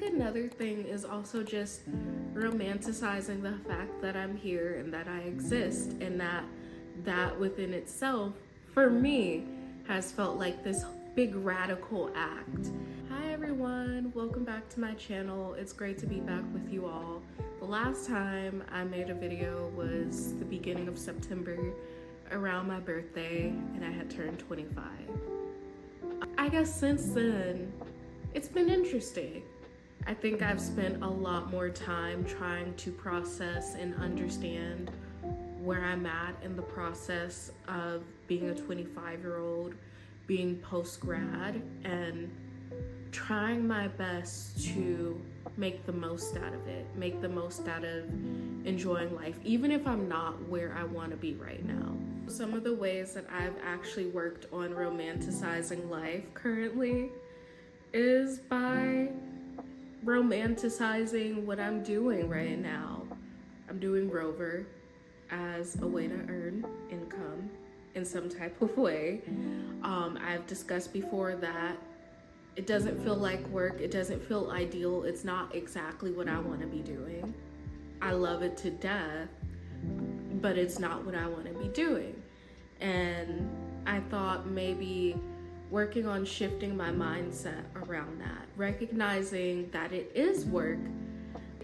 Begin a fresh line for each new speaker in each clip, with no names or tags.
think another thing is also just romanticizing the fact that I'm here and that I exist, and that within itself, for me, has felt like this big radical act. Hi everyone, welcome back to my channel. It's great to be back with you all. The last time I made a video was the beginning of September, around my birthday, and I had turned 25. I guess since then, it's been interesting. I think I've spent a lot more time trying to process and understand where I'm at in the process of being a 25-year-old, being post-grad, and trying my best to make the most out of it, make the most out of enjoying life, even if I'm not where I want to be right now. Some of the ways that I've actually worked on romanticizing life currently is by romanticizing what I'm doing right now. I'm doing Rover as a way to earn income in some type of way. I've discussed before that it doesn't feel like work, it doesn't feel ideal, it's not exactly what I want to be doing. I love it to death, but it's not what I want to be doing. And I thought maybe working on shifting my mindset around that, recognizing that it is work,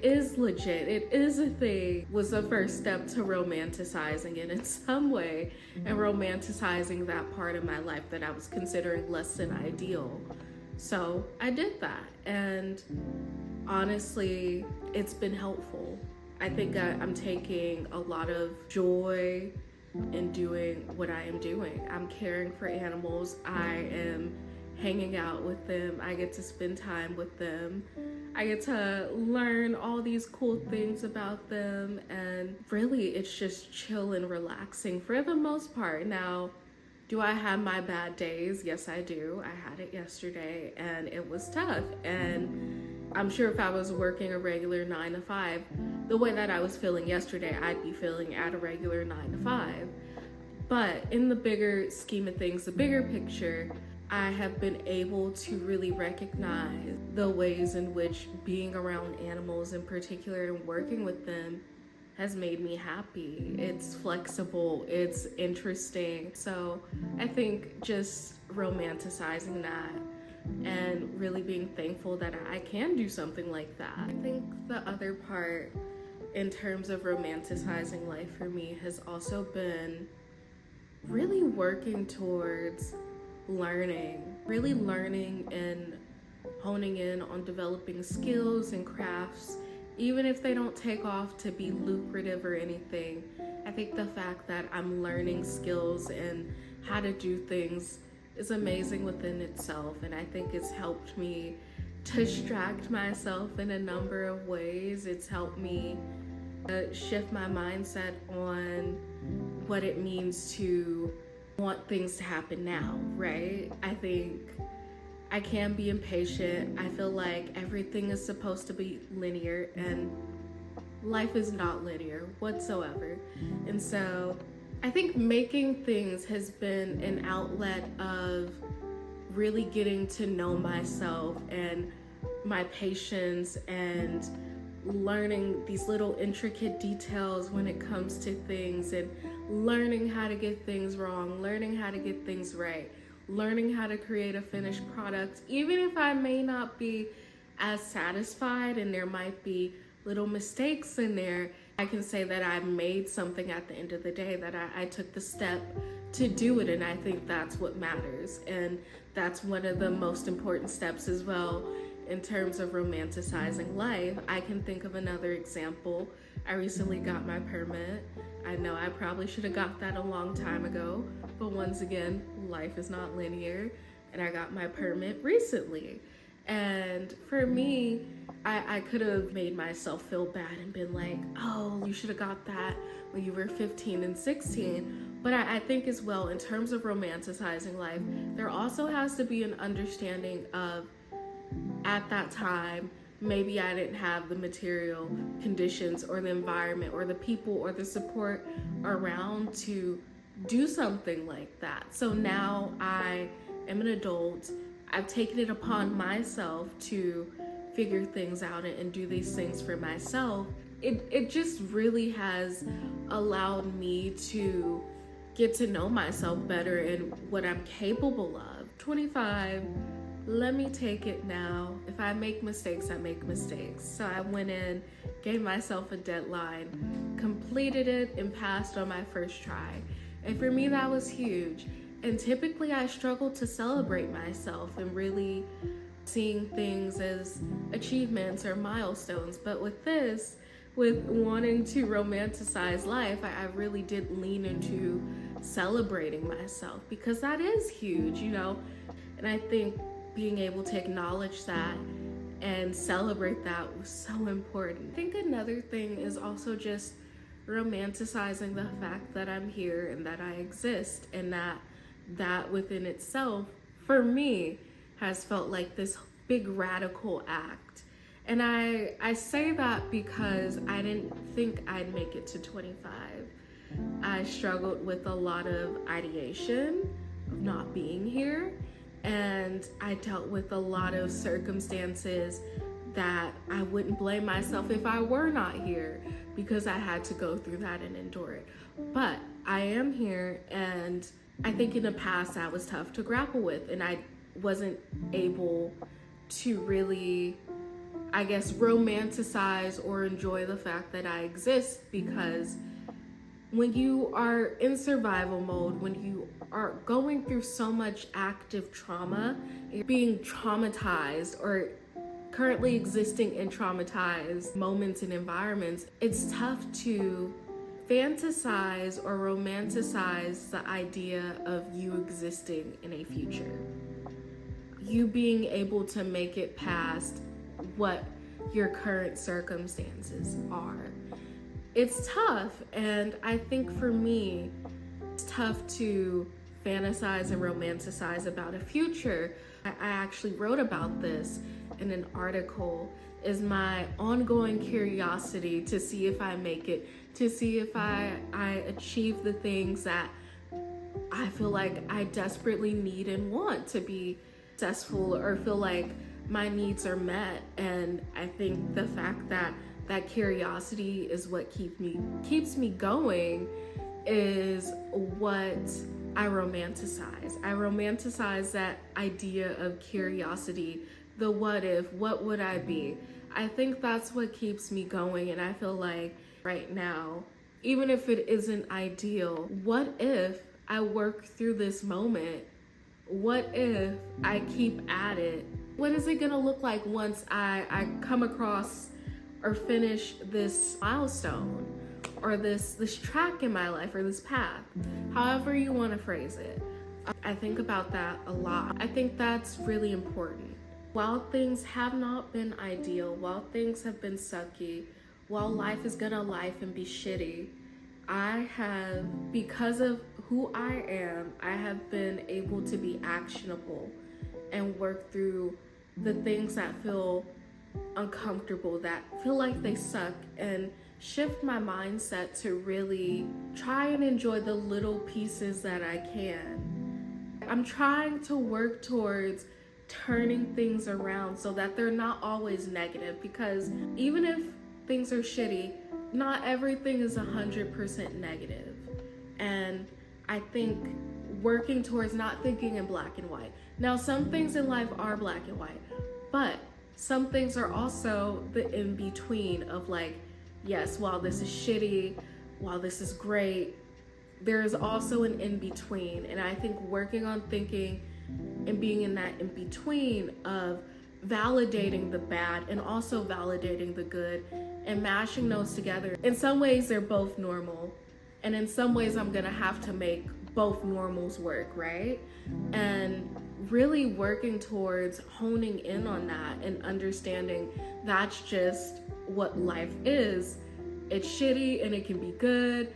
is legit, it is a thing, was the first step to romanticizing it in some way and romanticizing that part of my life that I was considering less than ideal. So I did that, and honestly, it's been helpful. I think I'm taking a lot of joy in doing what I am doing. I'm caring for animals. I am hanging out with them. I get to spend time with them. I get to learn all these cool things about them, and really it's just chill and relaxing for the most part. Now, do I have my bad days? Yes, I do. I had it yesterday and it was tough. And I'm sure if I was working a regular 9 to 5, the way that I was feeling yesterday, I'd be feeling at a regular 9 to 5. But in the bigger scheme of things, the bigger picture, I have been able to really recognize the ways in which being around animals in particular and working with them has made me happy. It's flexible, it's interesting. So I think just romanticizing that and really being thankful that I can do something like that. I think the other part in terms of romanticizing life for me has also been really working towards really learning and honing in on developing skills and crafts, even if they don't take off to be lucrative or anything. I think the fact that I'm learning skills and how to do things is amazing within itself, and I think it's helped me to distract myself in a number of ways. It's helped me shift my mindset on what it means to want things to happen now, right? I think I can be impatient. I feel like everything is supposed to be linear, and life is not linear whatsoever. And so I think making things has been an outlet of really getting to know myself and my patience and learning these little intricate details when it comes to things, and learning how to get things wrong, learning how to get things right, learning how to create a finished product, even if I may not be as satisfied and there might be little mistakes in there. I can say that I made something at the end of the day, that I took the step to do it, and I think that's what matters. And that's one of the most important steps as well in terms of romanticizing life. I can think of another example. I recently got my permit. I know I probably should have got that a long time ago, but once again, life is not linear, and I got my permit recently. And for me, I could have made myself feel bad and been like, oh, you should have got that when you were 15 and 16. But I think as well, in terms of romanticizing life, there also has to be an understanding of, at that time, maybe I didn't have the material conditions or the environment or the people or the support around to do something like that. So now I am an adult. I've taken it upon myself to figure things out and do these things for myself, it just really has allowed me to get to know myself better and what I'm capable of. 25, let me take it now. If I make mistakes, I make mistakes. So I went in, gave myself a deadline, completed it, and passed on my first try. And for me, that was huge. And typically I struggle to celebrate myself and really seeing things as achievements or milestones. But with this, with wanting to romanticize life, I really did lean into celebrating myself, because that is huge, you know? And I think being able to acknowledge that and celebrate that was so important. I think another thing is also just romanticizing the fact that I'm here and that I exist, and that within itself, for me, has felt like this big radical act. And I say that because I didn't think I'd make it to 25. I struggled with a lot of ideation of not being here, and I dealt with a lot of circumstances that I wouldn't blame myself if I were not here, because I had to go through that and endure it. But I am here, and I think in the past that was tough to grapple with, and I wasn't able to really, I guess, romanticize or enjoy the fact that I exist, because when you are in survival mode, when you are going through so much active trauma, you're being traumatized or currently existing in traumatized moments and environments, it's tough to fantasize or romanticize the idea of you existing in a future. You being able to make it past what your current circumstances are. It's tough, and I think for me, it's tough to fantasize and romanticize about a future. I actually wrote about this in an article, is my ongoing curiosity to see if I make it, to see if I achieve the things that I feel like I desperately need and want to be successful, or feel like my needs are met. And I think the fact that that curiosity is what keeps me going is what I romanticize. I romanticize that idea of curiosity, the what if, what would I be? I think that's what keeps me going, and I feel like right now, even if it isn't ideal, what if I work through this moment? What if I keep at it? What is it gonna look like once I come across or finish this milestone, or this track in my life, or this path, however you want to phrase it? I think about that a lot. I think that's really important. While things have not been ideal, while things have been sucky, while life is gonna life and be shitty, I have, because of who I am, I have been able to be actionable and work through the things that feel uncomfortable, that feel like they suck, and shift my mindset to really try and enjoy the little pieces that I can. I'm trying to work towards turning things around so that they're not always negative, because even if things are shitty, not everything is 100% negative. And I think working towards not thinking in black and white. Now, some things in life are black and white, but some things are also the in-between of like, yes, while this is shitty, while this is great, there is also an in-between. And I think working on thinking and being in that in-between of validating the bad and also validating the good and mashing those together. In some ways, they're both normal. And in some ways, I'm gonna have to make both normals work, right? And really working towards honing in on that and understanding that's just what life is. It's shitty and it can be good,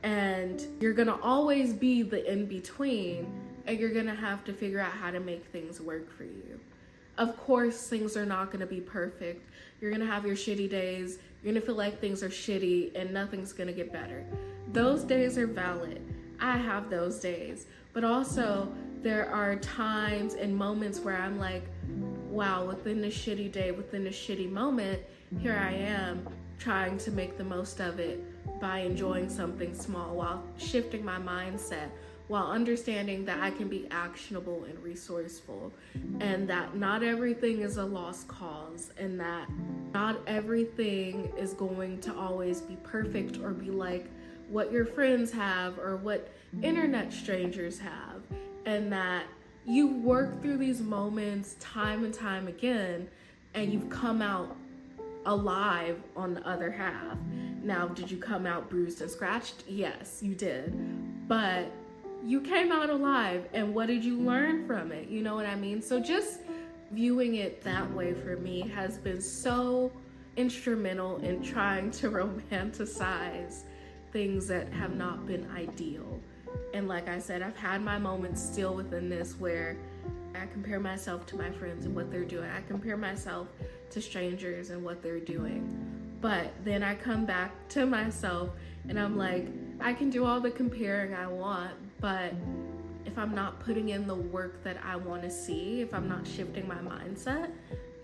and you're gonna always be the in-between, and you're gonna have to figure out how to make things work for you. Of course, things are not gonna be perfect. You're gonna have your shitty days. You're gonna feel like things are shitty and nothing's gonna get better. Those days are valid. I have those days. But also, there are times and moments where I'm like, wow, within the shitty day, within the shitty moment, here I am trying to make the most of it by enjoying something small, while shifting my mindset, while understanding that I can be actionable and resourceful, and that not everything is a lost cause, and that not everything is going to always be perfect or be like what your friends have or what internet strangers have, and that you work through these moments time and time again, and you've come out alive on the other half. Now, did you come out bruised and scratched? Yes, you did. But you came out alive, and what did you learn from it? You know what I mean? So just viewing it that way for me has been so instrumental in trying to romanticize things that have not been ideal. And like I said, I've had my moments still within this where I compare myself to my friends and what they're doing. I compare myself to strangers and what they're doing. But then I come back to myself and I'm like, I can do all the comparing I want, but if I'm not putting in the work that I want to see, if I'm not shifting my mindset,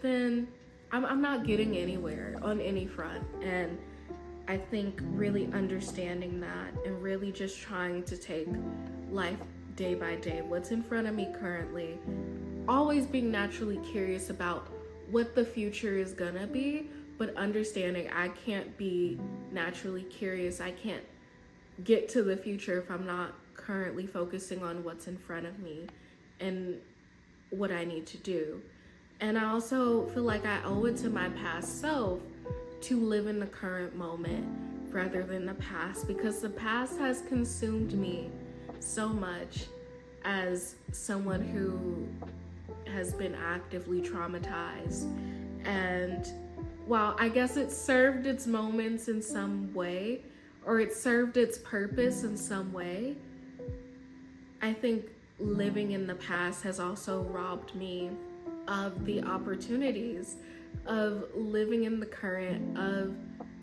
then I'm not getting anywhere on any front. And I think really understanding that and really just trying to take life day by day, what's in front of me currently, always being naturally curious about what the future is gonna be, but understanding I can't be naturally curious. I can't get to the future if I'm not currently focusing on what's in front of me and what I need to do. And I also feel like I owe it to my past self to live in the current moment rather than the past, because the past has consumed me so much as someone who has been actively traumatized. And while I guess it served its moments in some way, or it served its purpose in some way, I think living in the past has also robbed me of the opportunities of living in the current, of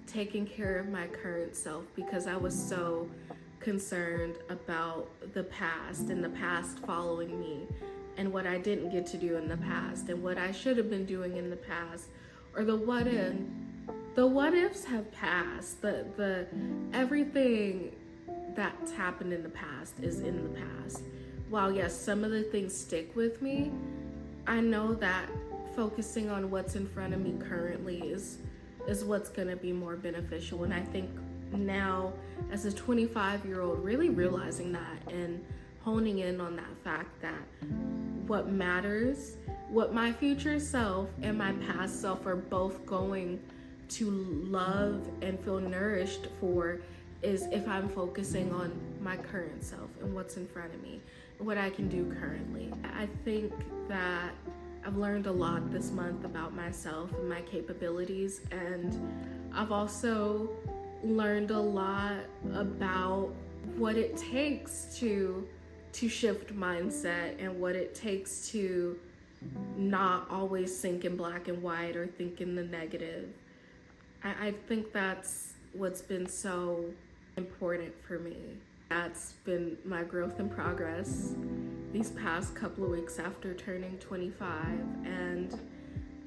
taking care of my current self, because I was so concerned about the past and the past following me and what I didn't get to do in the past and what I should have been doing in the past, or the what if. The what ifs have passed. The everything that's happened in the past is in the past. While yes, some of the things stick with me, I know that focusing on what's in front of me currently is what's gonna be more beneficial. And I think now, as a 25-year-old, really realizing that and honing in on that fact that what matters, what my future self and my past self are both going to love and feel nourished for, is if I'm focusing on my current self and what's in front of me, what I can do currently. I think that I've learned a lot this month about myself and my capabilities, and I've also learned a lot about what it takes to shift mindset and what it takes to not always think in black and white or think in the negative. I think that's what's been so important for me. That's been my growth and progress these past couple of weeks after turning 25, and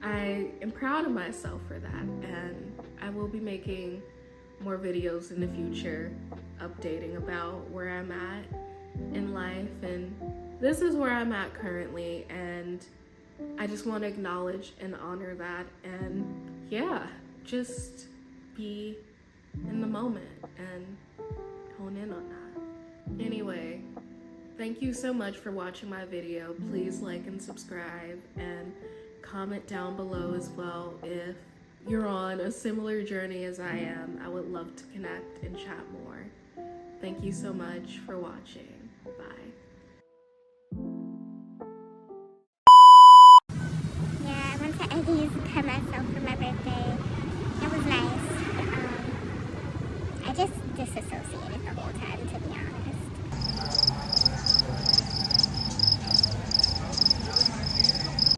I am proud of myself for that. And I will be making more videos in the future updating about where I'm at in life, and this is where I'm at currently, and I just want to acknowledge and honor that, and yeah, just be in the moment and hone in on that. Anyway, thank you so much for watching my video. Please like and subscribe, and comment down below as well if you're on a similar journey as I am. I would love to connect and chat more. Thank you so much for watching.